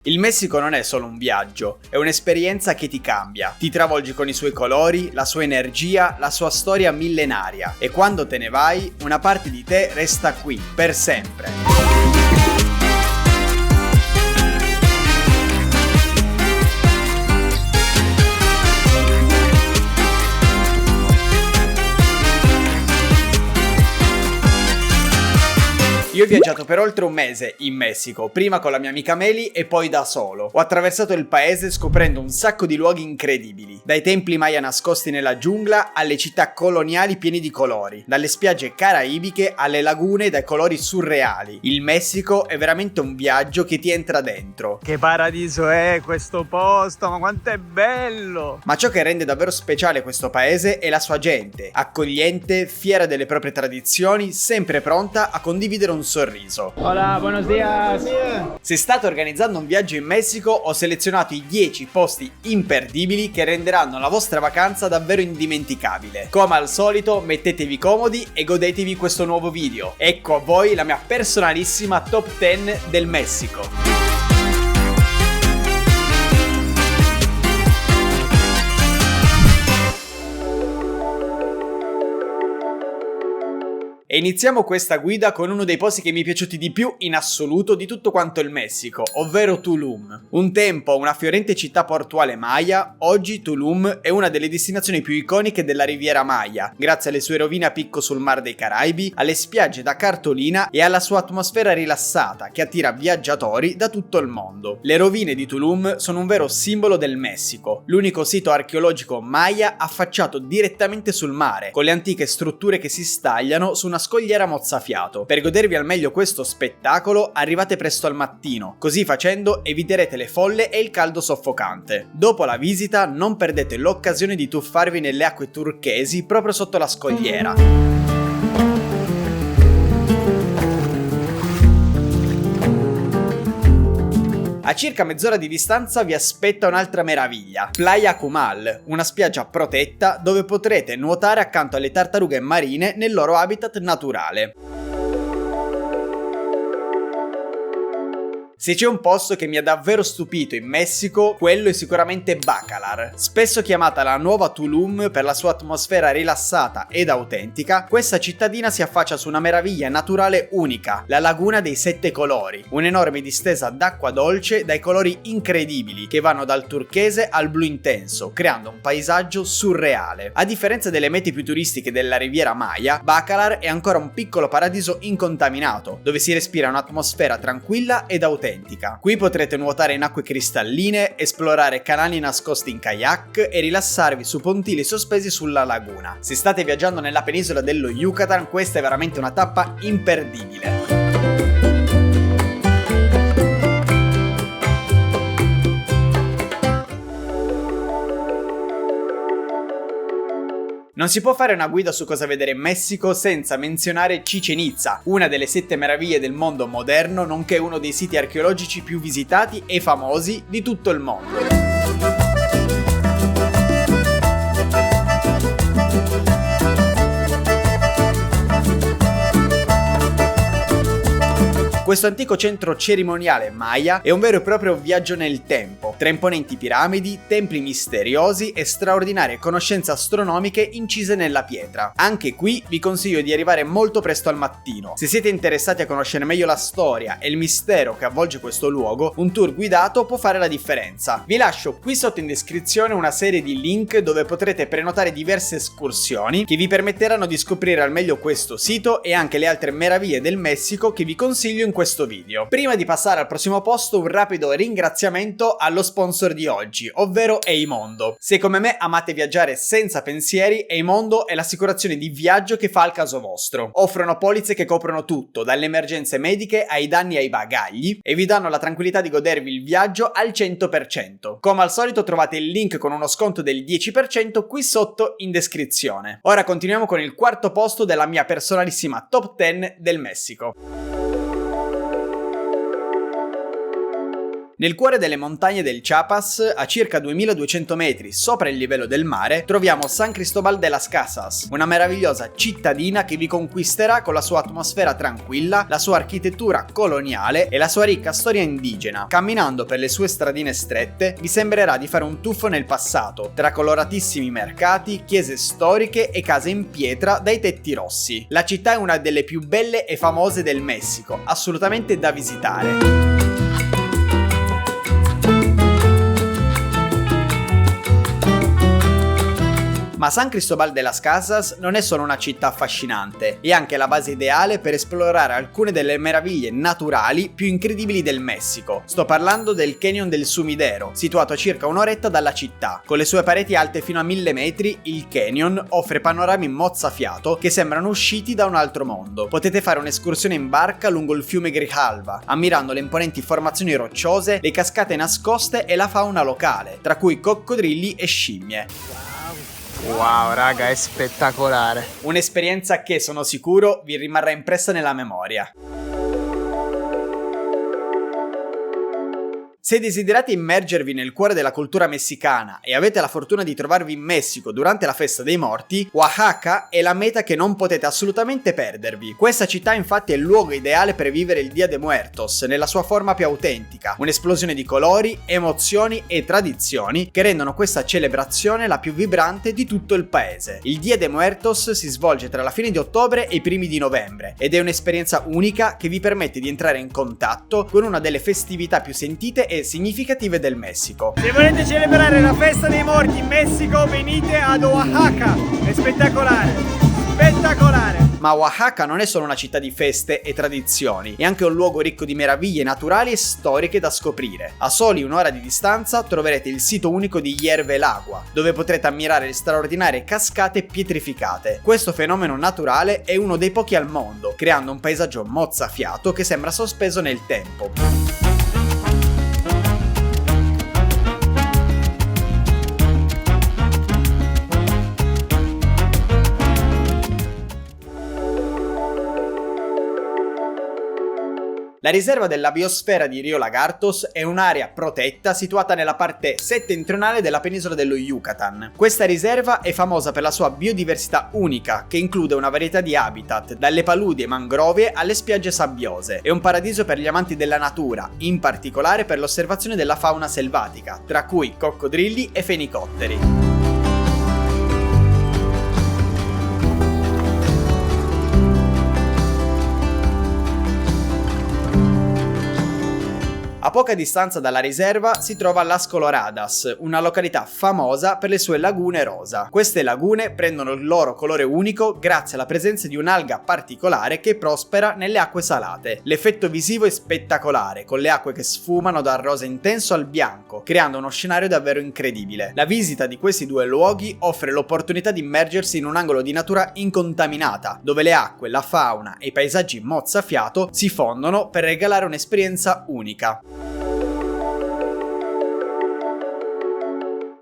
Il Messico non è solo un viaggio, è un'esperienza che ti cambia, ti travolgi con i suoi colori, la sua energia, la sua storia millenaria e quando te ne vai, una parte di te resta qui, per sempre. Io ho viaggiato per oltre un mese in Messico, prima con la mia amica Meli e poi da solo. Ho attraversato il paese scoprendo un sacco di luoghi incredibili, dai templi maya nascosti nella giungla alle città coloniali piene di colori, dalle spiagge caraibiche alle lagune dai colori surreali. Il Messico è veramente un viaggio che ti entra dentro. Che paradiso è questo posto, ma quanto è bello! Ma ciò che rende davvero speciale questo paese è la sua gente, accogliente, fiera delle proprie tradizioni, sempre pronta a condividere un sorriso. Hola, buenos días! Se state organizzando un viaggio in Messico, ho selezionato i 10 posti imperdibili che renderanno la vostra vacanza davvero indimenticabile. Come al solito, mettetevi comodi e godetevi questo nuovo video. Ecco a voi la mia personalissima top 10 del Messico. E iniziamo questa guida con uno dei posti che mi è piaciuti di più in assoluto di tutto quanto il Messico, ovvero Tulum. Un tempo una fiorente città portuale maya, oggi Tulum è una delle destinazioni più iconiche della Riviera Maya, grazie alle sue rovine a picco sul Mar dei Caraibi, alle spiagge da cartolina e alla sua atmosfera rilassata che attira viaggiatori da tutto il mondo. Le rovine di Tulum sono un vero simbolo del Messico, l'unico sito archeologico maya affacciato direttamente sul mare, con le antiche strutture che si stagliano su una scogliera mozzafiato. Per godervi al meglio questo spettacolo arrivate presto al mattino, così facendo eviterete le folle e il caldo soffocante. Dopo la visita non perdete l'occasione di tuffarvi nelle acque turchesi proprio sotto la scogliera. A circa mezz'ora di distanza vi aspetta un'altra meraviglia, Playa Comal, una spiaggia protetta dove potrete nuotare accanto alle tartarughe marine nel loro habitat naturale. Se c'è un posto che mi ha davvero stupito in Messico, quello è sicuramente Bacalar. Spesso chiamata la nuova Tulum per la sua atmosfera rilassata ed autentica, questa cittadina si affaccia su una meraviglia naturale unica, la Laguna dei Sette Colori, un'enorme distesa d'acqua dolce dai colori incredibili che vanno dal turchese al blu intenso, creando un paesaggio surreale. A differenza delle mete più turistiche della Riviera Maya, Bacalar è ancora un piccolo paradiso incontaminato, dove si respira un'atmosfera tranquilla ed autentica. Qui potrete nuotare in acque cristalline, esplorare canali nascosti in kayak e rilassarvi su pontili sospesi sulla laguna. Se state viaggiando nella penisola dello Yucatan, questa è veramente una tappa imperdibile. Non si può fare una guida su cosa vedere in Messico senza menzionare Chichén Itzá, una delle 7 meraviglie del mondo moderno, nonché uno dei siti archeologici più visitati e famosi di tutto il mondo. Questo antico centro cerimoniale maya è un vero e proprio viaggio nel tempo, tra imponenti piramidi, templi misteriosi e straordinarie conoscenze astronomiche incise nella pietra. Anche qui vi consiglio di arrivare molto presto al mattino. Se siete interessati a conoscere meglio la storia e il mistero che avvolge questo luogo, un tour guidato può fare la differenza. Vi lascio qui sotto in descrizione una serie di link dove potrete prenotare diverse escursioni che vi permetteranno di scoprire al meglio questo sito e anche le altre meraviglie del Messico che vi consiglio in questo video. Prima di passare al prossimo posto, un rapido ringraziamento allo sponsor di oggi, ovvero Eimondo. Se come me amate viaggiare senza pensieri, Eimondo è l'assicurazione di viaggio che fa al caso vostro. Offrono polizze che coprono tutto, dalle emergenze mediche ai danni ai bagagli, e vi danno la tranquillità di godervi il viaggio al 100%. Come al solito trovate il link con uno sconto del 10% qui sotto in descrizione. Ora continuiamo con il quarto posto della mia personalissima top 10 del Messico. Nel cuore delle montagne del Chiapas, a circa 2200 metri sopra il livello del mare, troviamo San Cristóbal de las Casas, una meravigliosa cittadina che vi conquisterà con la sua atmosfera tranquilla, la sua architettura coloniale e la sua ricca storia indigena. Camminando per le sue stradine strette, vi sembrerà di fare un tuffo nel passato, tra coloratissimi mercati, chiese storiche e case in pietra dai tetti rossi. La città è una delle più belle e famose del Messico, assolutamente da visitare. Ma San Cristóbal de las Casas non è solo una città affascinante, è anche la base ideale per esplorare alcune delle meraviglie naturali più incredibili del Messico. Sto parlando del Canyon del Sumidero, situato a circa un'oretta dalla città. Con le sue pareti alte fino a 1000 metri, il canyon offre panorami mozzafiato che sembrano usciti da un altro mondo. Potete fare un'escursione in barca lungo il fiume Grijalva, ammirando le imponenti formazioni rocciose, le cascate nascoste e la fauna locale, tra cui coccodrilli e scimmie. Wow, raga, è spettacolare. Un'esperienza che, sono sicuro, vi rimarrà impressa nella memoria. Se desiderate immergervi nel cuore della cultura messicana e avete la fortuna di trovarvi in Messico durante la festa dei morti, Oaxaca è la meta che non potete assolutamente perdervi. Questa città infatti è il luogo ideale per vivere il Día de Muertos nella sua forma più autentica, un'esplosione di colori, emozioni e tradizioni che rendono questa celebrazione la più vibrante di tutto il paese. Il Día de Muertos si svolge tra la fine di ottobre e i primi di novembre ed è un'esperienza unica che vi permette di entrare in contatto con una delle festività più sentite e significative del Messico. Se volete celebrare la festa dei morti in Messico, venite ad Oaxaca, è spettacolare, spettacolare! Ma Oaxaca non è solo una città di feste e tradizioni, è anche un luogo ricco di meraviglie naturali e storiche da scoprire. A soli un'ora di distanza troverete il sito unico di Hierve el Agua, dove potrete ammirare le straordinarie cascate pietrificate. Questo fenomeno naturale è uno dei pochi al mondo, creando un paesaggio mozzafiato che sembra sospeso nel tempo. La riserva della biosfera di Rio Lagartos è un'area protetta situata nella parte settentrionale della penisola dello Yucatan. Questa riserva è famosa per la sua biodiversità unica, che include una varietà di habitat, dalle paludi e mangrovie alle spiagge sabbiose. È un paradiso per gli amanti della natura, in particolare per l'osservazione della fauna selvatica, tra cui coccodrilli e fenicotteri. A poca distanza dalla riserva si trova Las Coloradas, una località famosa per le sue lagune rosa. Queste lagune prendono il loro colore unico grazie alla presenza di un'alga particolare che prospera nelle acque salate. L'effetto visivo è spettacolare, con le acque che sfumano dal rosa intenso al bianco, creando uno scenario davvero incredibile. La visita di questi due luoghi offre l'opportunità di immergersi in un angolo di natura incontaminata, dove le acque, la fauna e i paesaggi mozzafiato si fondono per regalare un'esperienza unica.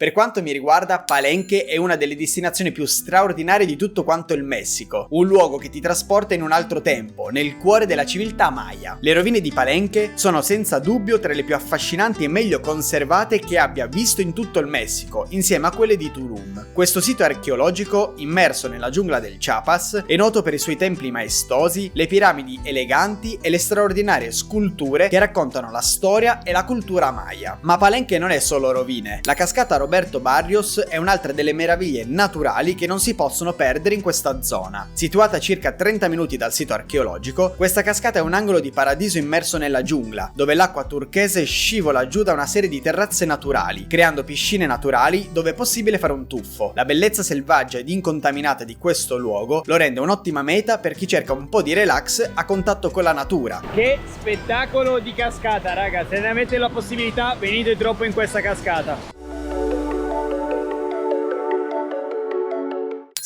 Per quanto mi riguarda, Palenque è una delle destinazioni più straordinarie di tutto quanto il Messico, un luogo che ti trasporta in un altro tempo, nel cuore della civiltà maya. Le rovine di Palenque sono senza dubbio tra le più affascinanti e meglio conservate che abbia visto in tutto il Messico, insieme a quelle di Tulum. Questo sito archeologico, immerso nella giungla del Chiapas, è noto per i suoi templi maestosi, le piramidi eleganti e le straordinarie sculture che raccontano la storia e la cultura maya. Ma Palenque non è solo rovine. La cascata Roberto Barrios è un'altra delle meraviglie naturali che non si possono perdere in questa zona. Situata a circa 30 minuti dal sito archeologico, questa cascata è un angolo di paradiso immerso nella giungla, dove l'acqua turchese scivola giù da una serie di terrazze naturali, creando piscine naturali dove è possibile fare un tuffo. La bellezza selvaggia ed incontaminata di questo luogo lo rende un'ottima meta per chi cerca un po' di relax a contatto con la natura. Che spettacolo di cascata, raga! Se ne avete la possibilità, venite troppo in questa cascata.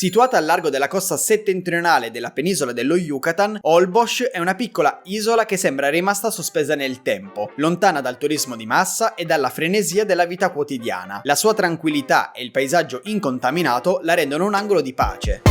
Situata al largo della costa settentrionale della penisola dello Yucatan, Holbox è una piccola isola che sembra rimasta sospesa nel tempo, lontana dal turismo di massa e dalla frenesia della vita quotidiana. La sua tranquillità e il paesaggio incontaminato la rendono un angolo di pace.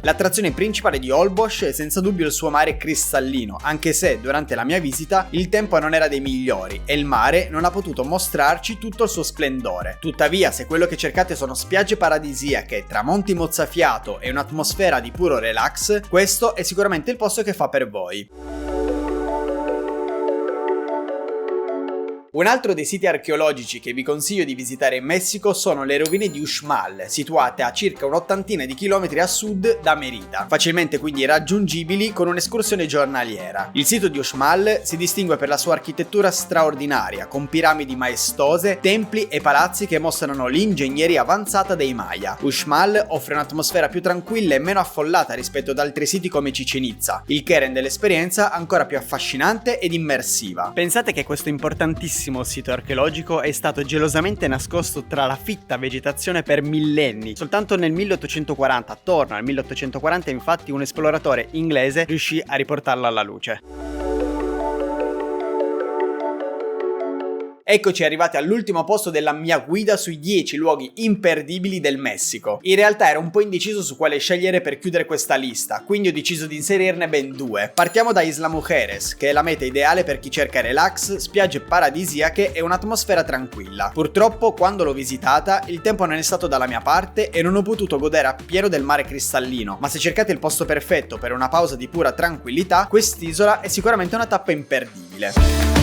L'attrazione principale di Holbox è senza dubbio il suo mare cristallino, anche se durante la mia visita il tempo non era dei migliori e il mare non ha potuto mostrarci tutto il suo splendore. Tuttavia, se quello che cercate sono spiagge paradisiache, tramonti mozzafiato e un'atmosfera di puro relax, questo è sicuramente il posto che fa per voi. Un altro dei siti archeologici che vi consiglio di visitare in Messico sono le rovine di Uxmal, situate a circa un'ottantina di chilometri a sud da Mérida, facilmente quindi raggiungibili con un'escursione giornaliera. Il sito di Uxmal si distingue per la sua architettura straordinaria, con piramidi maestose, templi e palazzi che mostrano l'ingegneria avanzata dei Maya. Uxmal offre un'atmosfera più tranquilla e meno affollata rispetto ad altri siti come Chichén Itzá, il che rende l'esperienza ancora più affascinante ed immersiva. Pensate che questo importantissimo sito archeologico è stato gelosamente nascosto tra la fitta vegetazione per millenni. Soltanto nel 1840, attorno al 1840, infatti, un esploratore inglese riuscì a riportarlo alla luce. Eccoci arrivati all'ultimo posto della mia guida sui 10 luoghi imperdibili del Messico. In realtà ero un po' indeciso su quale scegliere per chiudere questa lista, quindi ho deciso di inserirne ben 2. Partiamo da Isla Mujeres, che è la meta ideale per chi cerca relax, spiagge paradisiache e un'atmosfera tranquilla. Purtroppo, quando l'ho visitata, il tempo non è stato dalla mia parte e non ho potuto godere appieno del mare cristallino, ma se cercate il posto perfetto per una pausa di pura tranquillità, quest'isola è sicuramente una tappa imperdibile.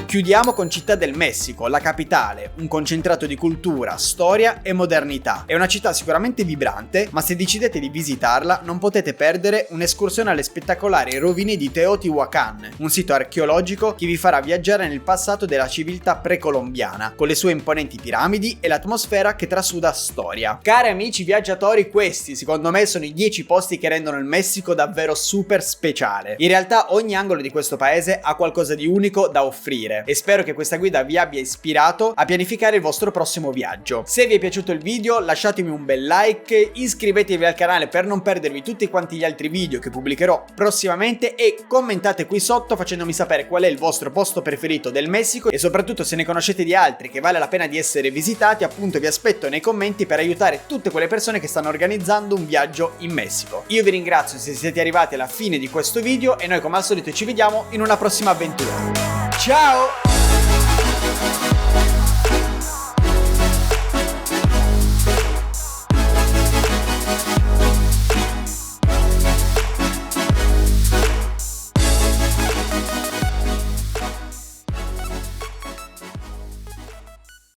Chiudiamo con Città del Messico, la capitale, un concentrato di cultura, storia e modernità. È una città sicuramente vibrante, ma se decidete di visitarla non potete perdere un'escursione alle spettacolari rovine di Teotihuacan, un sito archeologico che vi farà viaggiare nel passato della civiltà precolombiana, con le sue imponenti piramidi e l'atmosfera che trasuda storia. Cari amici viaggiatori, questi secondo me sono i 10 posti che rendono il Messico davvero super speciale. In realtà ogni angolo di questo paese ha qualcosa di unico da offrire. E spero che questa guida vi abbia ispirato a pianificare il vostro prossimo viaggio. Se vi è piaciuto il video lasciatemi un bel like, iscrivetevi al canale per non perdervi tutti quanti gli altri video che pubblicherò prossimamente e commentate qui sotto facendomi sapere qual è il vostro posto preferito del Messico e soprattutto se ne conoscete di altri che vale la pena di essere visitati. Appunto vi aspetto nei commenti per aiutare tutte quelle persone che stanno organizzando un viaggio in Messico. Io vi ringrazio se siete arrivati alla fine di questo video e noi come al solito ci vediamo in una prossima avventura. Ciao!